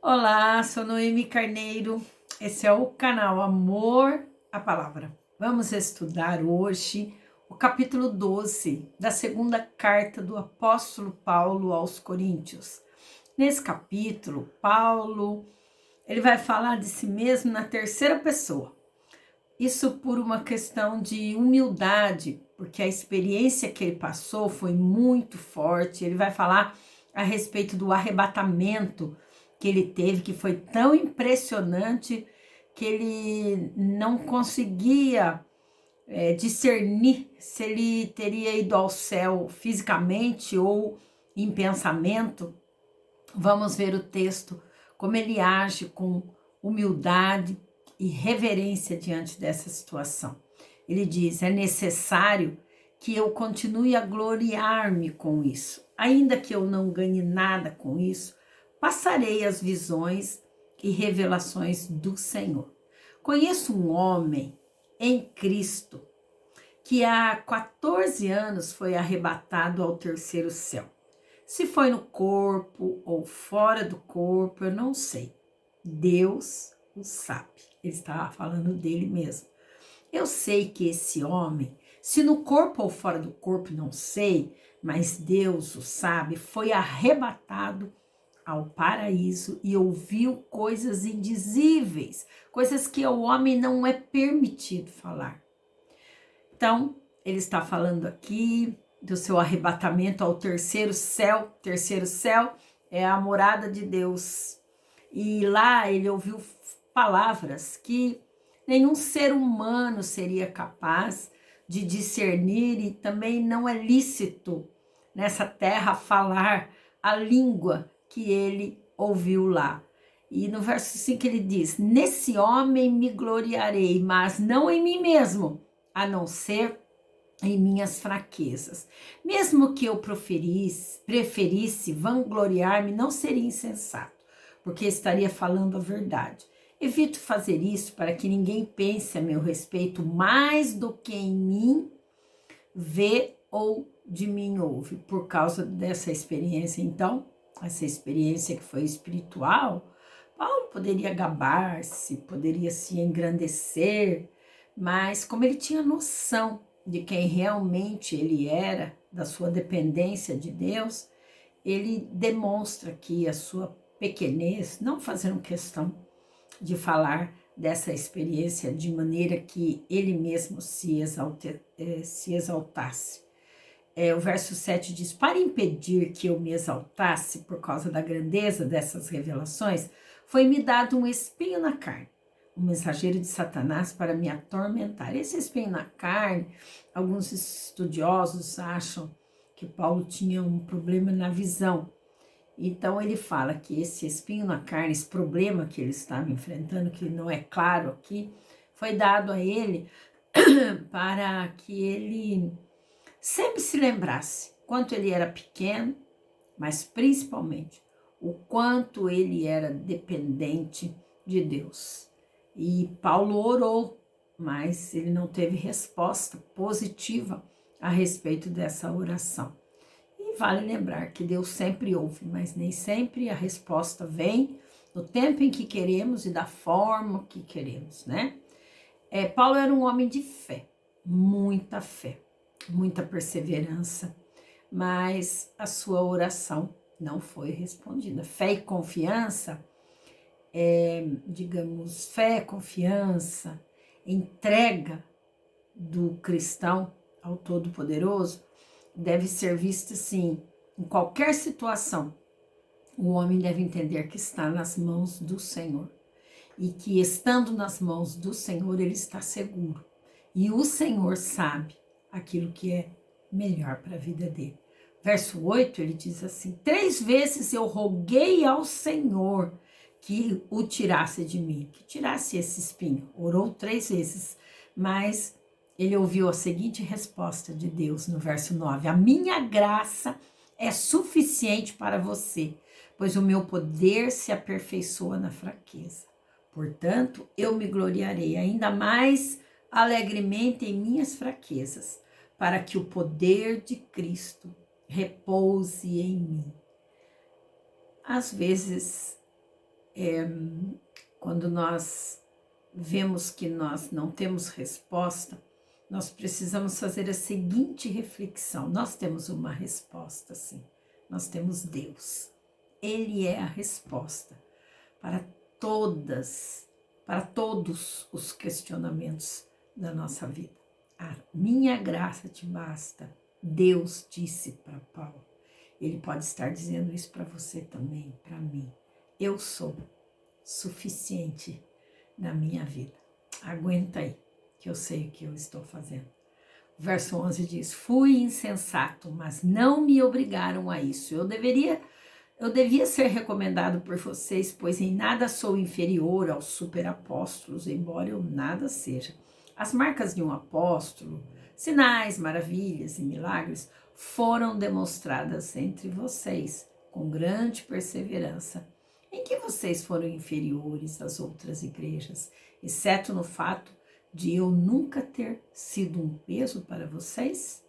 Olá, sou Noemi Carneiro. Esse é o canal Amor à Palavra. Vamos estudar hoje o capítulo 12 da segunda carta do apóstolo Paulo aos Coríntios. Nesse capítulo, Paulo, ele vai falar de si mesmo na terceira pessoa. Isso por uma questão de humildade, porque a experiência que ele passou foi muito forte. Ele vai falar a respeito do arrebatamento que ele teve, que foi tão impressionante que ele não conseguia discernir se ele teria ido ao céu fisicamente ou em pensamento. Vamos ver o texto, como ele age com humildade e reverência diante dessa situação. Ele diz: é necessário que eu continue a gloriar-me com isso. Ainda que eu não ganhe nada com isso, passarei as visões e revelações do Senhor. Conheço um homem em Cristo que há 14 anos foi arrebatado ao terceiro céu. Se foi no corpo ou fora do corpo, eu não sei. Deus o sabe. Ele estava falando dele mesmo. Eu sei que esse homem, se no corpo ou fora do corpo, não sei, mas Deus o sabe, foi arrebatado ao paraíso e ouviu coisas indizíveis, coisas que ao homem não é permitido falar. Então, ele está falando aqui do seu arrebatamento ao terceiro céu. Terceiro céu é a morada de Deus. E lá ele ouviu palavras que nenhum ser humano seria capaz de discernir, e também não é lícito nessa terra falar a língua que ele ouviu lá. E no verso 5 ele diz: nesse homem me gloriarei, mas não em mim mesmo, a não ser em minhas fraquezas. Mesmo que eu preferisse vangloriar-me, não seria insensato, porque estaria falando a verdade. Evito fazer isso para que ninguém pense a meu respeito mais do que em mim vê ou de mim ouve. Por causa dessa experiência, então, essa experiência que foi espiritual, Paulo poderia gabar-se, poderia se engrandecer, mas como ele tinha noção de quem realmente ele era, da sua dependência de Deus, ele demonstra aqui a sua pequenez, não fazendo questão de falar dessa experiência de maneira que ele mesmo se exaltasse. O verso 7 diz: para impedir que eu me exaltasse por causa da grandeza dessas revelações, foi-me dado um espinho na carne, um mensageiro de Satanás para me atormentar. Esse espinho na carne, alguns estudiosos acham que Paulo tinha um problema na visão. Então ele fala que esse espinho na carne, esse problema que ele estava enfrentando, que não é claro aqui, foi dado a ele para que ele sempre se lembrasse quanto ele era pequeno, mas principalmente o quanto ele era dependente de Deus. E Paulo orou, mas ele não teve resposta positiva a respeito dessa oração. E vale lembrar que Deus sempre ouve, mas nem sempre a resposta vem no tempo em que queremos e da forma que queremos, né? Paulo era um homem de fé, muita perseverança, mas a sua oração não foi respondida. Fé e confiança, digamos, fé, confiança, entrega do cristão ao Todo-Poderoso deve ser vista assim, em qualquer situação. O homem deve entender que está nas mãos do Senhor e que, estando nas mãos do Senhor, ele está seguro. E o Senhor sabe aquilo que é melhor para a vida dele. Verso 8, ele diz assim: 3 vezes eu roguei ao Senhor que o tirasse de mim, que tirasse esse espinho. Orou 3 vezes, mas ele ouviu a seguinte resposta de Deus no verso 9: a minha graça é suficiente para você, pois o meu poder se aperfeiçoa na fraqueza. Portanto, eu me gloriarei ainda mais alegremente em minhas fraquezas, para que o poder de Cristo repouse em mim. Às vezes, Quando nós vemos que nós não temos resposta, nós precisamos fazer a seguinte reflexão: nós temos uma resposta, sim. Nós temos Deus. Ele é a resposta para todos os questionamentos da nossa vida. A minha graça te basta, Deus disse para Paulo. Ele pode estar dizendo isso para você também, para mim. Eu sou suficiente na minha vida. Aguenta aí, que eu sei o que eu estou fazendo. O verso 11 diz: fui insensato, mas não me obrigaram a isso. Eu devia ser recomendado por vocês, pois em nada sou inferior aos superapóstolos, embora eu nada seja. As marcas de um apóstolo, sinais, maravilhas e milagres foram demonstradas entre vocês com grande perseverança. Em que vocês foram inferiores às outras igrejas, exceto no fato de eu nunca ter sido um peso para vocês?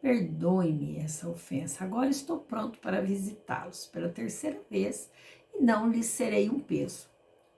Perdoe-me essa ofensa. Agora estou pronto para visitá-los pela terceira vez e não lhes serei um peso,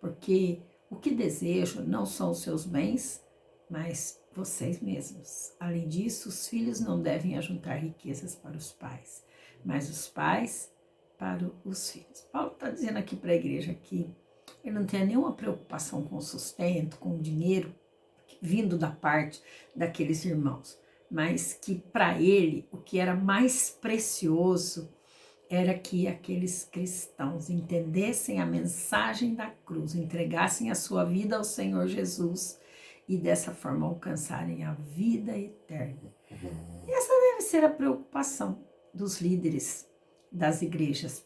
porque o que desejo não são os seus bens, mas vocês mesmos. Além disso, os filhos não devem ajuntar riquezas para os pais, mas os pais para os filhos. Paulo está dizendo aqui para a igreja que ele não tem nenhuma preocupação com o sustento, com o dinheiro vindo da parte daqueles irmãos, mas que para ele o que era mais precioso era que aqueles cristãos entendessem a mensagem da cruz, entregassem a sua vida ao Senhor Jesus e dessa forma alcançarem a vida eterna. E essa deve ser a preocupação dos líderes das igrejas,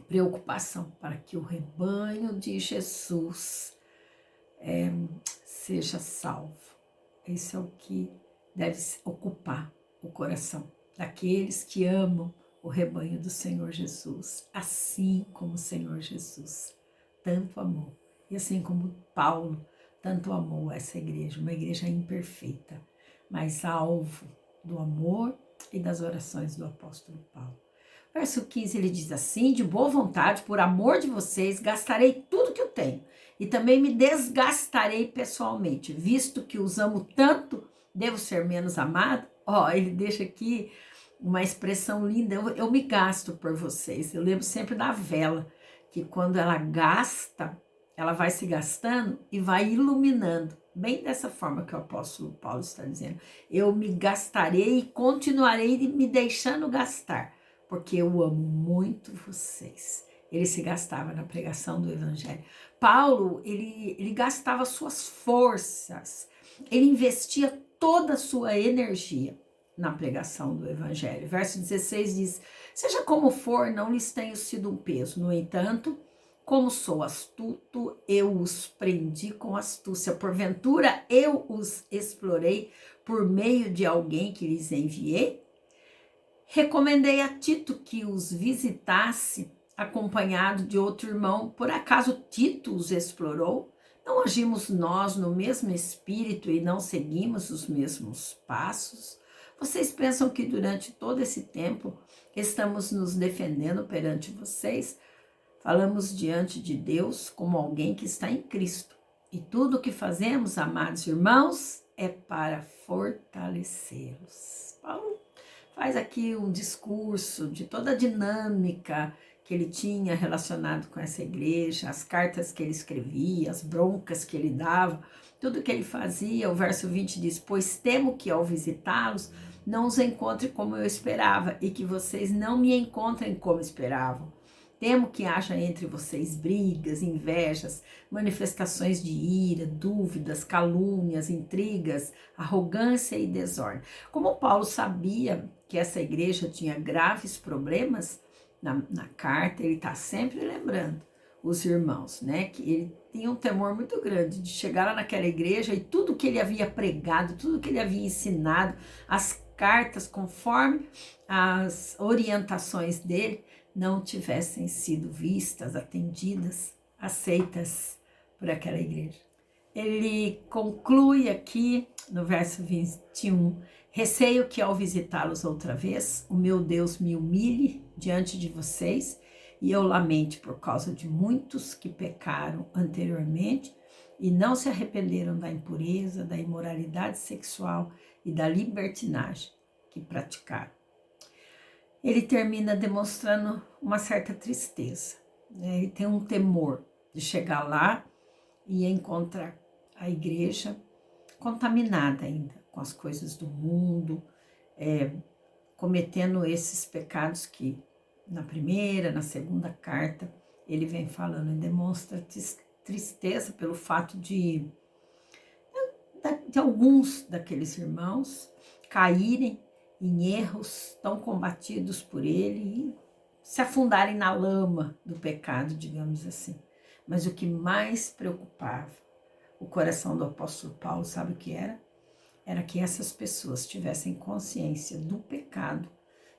preocupação para que o rebanho de Jesus seja salvo. Isso é o que deve ocupar o coração daqueles que amam o rebanho do Senhor Jesus, assim como o Senhor Jesus tanto amou, e assim como Paulo tanto amou essa igreja, uma igreja imperfeita, mas alvo do amor e das orações do apóstolo Paulo. Verso 15, ele diz assim: de boa vontade, por amor de vocês, gastarei tudo que eu tenho e também me desgastarei pessoalmente, visto que os amo tanto, devo ser menos amado. Ele deixa aqui uma expressão linda: eu me gasto por vocês. Eu lembro sempre da vela, que quando ela gasta, ela vai se gastando e vai iluminando. Bem dessa forma que o apóstolo Paulo está dizendo: eu me gastarei e continuarei me deixando gastar, porque eu amo muito vocês. Ele se gastava na pregação do evangelho. Paulo, ele gastava suas forças, ele investia toda a sua energia na pregação do evangelho. Verso 16 diz: seja como for, não lhes tenho sido um peso. No entanto, como sou astuto, eu os prendi com astúcia. Porventura, eu os explorei por meio de alguém que lhes enviei? Recomendei a Tito que os visitasse acompanhado de outro irmão. Por acaso Tito os explorou? Não agimos nós no mesmo espírito e não seguimos os mesmos passos? Vocês pensam que durante todo esse tempo estamos nos defendendo perante vocês? Falamos diante de Deus como alguém que está em Cristo. E tudo o que fazemos, amados irmãos, é para fortalecê-los. Paulo faz aqui um discurso de toda a dinâmica que ele tinha relacionado com essa igreja, as cartas que ele escrevia, as broncas que ele dava, tudo que ele fazia. O verso 20 diz: pois temo que ao visitá-los não os encontre como eu esperava e que vocês não me encontrem como esperavam. Temo que haja entre vocês brigas, invejas, manifestações de ira, dúvidas, calúnias, intrigas, arrogância e desordem. Como Paulo sabia que essa igreja tinha graves problemas, na carta ele está sempre lembrando os irmãos, né? Que ele tinha um temor muito grande de chegar lá naquela igreja e tudo que ele havia pregado, tudo que ele havia ensinado, as cartas conforme as orientações dele, não tivessem sido vistas, atendidas, aceitas por aquela igreja. Ele conclui aqui no verso 21, receio que ao visitá-los outra vez, o meu Deus me humilhe diante de vocês e eu lamente por causa de muitos que pecaram anteriormente e não se arrependeram da impureza, da imoralidade sexual e da libertinagem que praticaram. Ele termina demonstrando uma certa tristeza, né? Ele tem um temor de chegar lá e encontrar a igreja contaminada ainda com as coisas do mundo, cometendo esses pecados que na primeira, na segunda carta ele vem falando, e demonstra tristeza pelo fato de alguns daqueles irmãos caírem em erros tão combatidos por ele e se afundarem na lama do pecado, digamos assim. Mas o que mais preocupava o coração do apóstolo Paulo, sabe o que era? Era que essas pessoas tivessem consciência do pecado,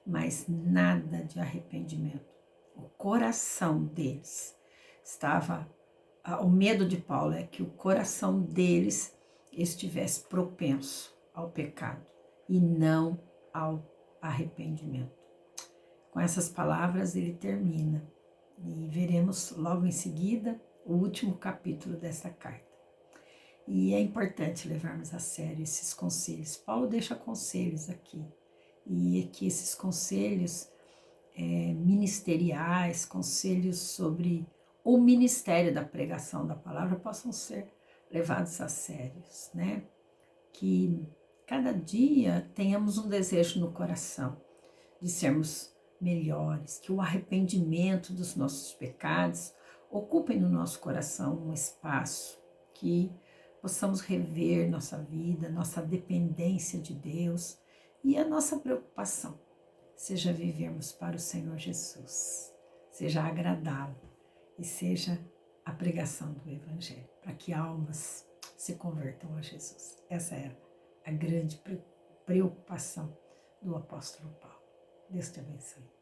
mas nada de arrependimento. O coração deles estava... O medo de Paulo é que o coração deles estivesse propenso ao pecado e não ao arrependimento. Com essas palavras ele termina e veremos logo em seguida o último capítulo dessa carta. E é importante levarmos a sério esses conselhos. Paulo deixa conselhos aqui e que esses conselhos ministeriais, conselhos sobre o ministério da pregação da palavra possam ser levados a sérios, né? Que cada dia tenhamos um desejo no coração de sermos melhores, que o arrependimento dos nossos pecados ocupem no nosso coração um espaço, que possamos rever nossa vida, nossa dependência de Deus e a nossa preocupação seja vivermos para o Senhor Jesus, seja agradá-lo e seja a pregação do Evangelho, para que almas se convertam a Jesus. Essa era a grande preocupação do apóstolo Paulo. Deus te abençoe.